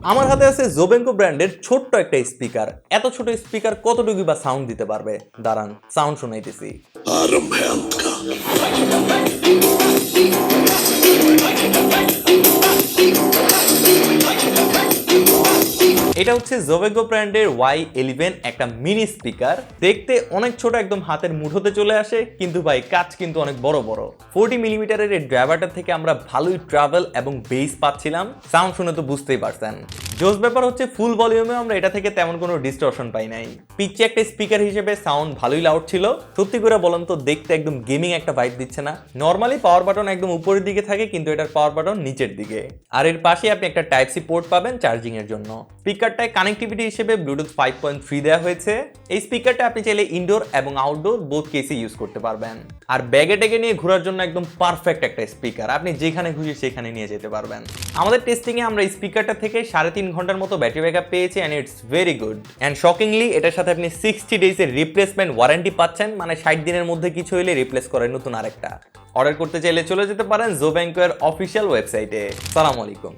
আমার হাতে আছে জোবেঙ্কো ব্র্যান্ডের ছোট্ট একটা স্পিকার। এত ছোট স্পিকার কতটুকু বা সাউন্ড দিতে পারবে? দাঁড়ান সাউন্ড শোনাইতেছি। এটা হচ্ছে জোবেঙ্কো ব্র্যান্ডের Y11 একটা মিনি স্পিকার। দেখতে অনেক ছোট, একদম হাতের মুঠোতে চলে আসে, কিন্তু ভাই কাজ কিন্তু অনেক বড় বড়। 40 মিলিমিটারের এই ড্রাইভারটা থেকে আমরা ভালোই ট্রাভেল এবং বেস পাচ্ছিলাম। সাউন্ড শুনে তো বুঝতেই পারছেন। জোস ব্যাপার হচ্ছে ফুল ভলিউমে আমরা এটা থেকে তেমন কোনো ডিস্টরশন পাই নাই। পিচ্ছে একটা স্পিকার হিসেবে সাউন্ড ভালোই লাউড ছিল। সত্যি করে বলেন তো, দেখতে একদম গেমিং একটা ভাইব দিচ্ছে না? নরমালি পাওয়ার বাটন একদম উপরের দিকে থাকে, কিন্তু এটার পাওয়ার বাটন নিচের দিকে। আর এর পাশে আপনি একটা টাইপ সি পোর্ট পাবেন চার্জিং এর জন্য। স্পিকারটায় কানেক্টিভিটি হিসেবে ব্লুটুথ 5.3 দেওয়া হয়েছে। এই স্পিকারটা আপনি চাইলে ইনডোর এবং আউটডোর বোথ কেসে ইউজ করতে পারবেন। আর ব্যাগে ট্যাগে নিয়ে ঘোরার জন্য একদম পারফেক্ট একটা স্পিকার, আপনি যেখানে খুশি সেখানে নিয়ে যেতে পারবেন। আমাদের টেস্টিং এ আমরা স্পিকারটা থেকে 3.5 ঘন্টার মতো ব্যাটারি ব্যাকআপ পেয়েছি, and it's very good. And shockingly এটার সাথে আপনি 60 ডেজ এর রিপ্লেসমেন্ট ওয়ারেন্টি পাচ্ছেন, মানে 60 দিনের মধ্যে কিছু হলে রিপ্লেস করে নতুন আরেকটা। অর্ডার করতে চাইলে চলে যেতে পারেন জোবেঙ্কো এর অফিসিয়াল ওয়েবসাইটে। সালাম আলাইকুম।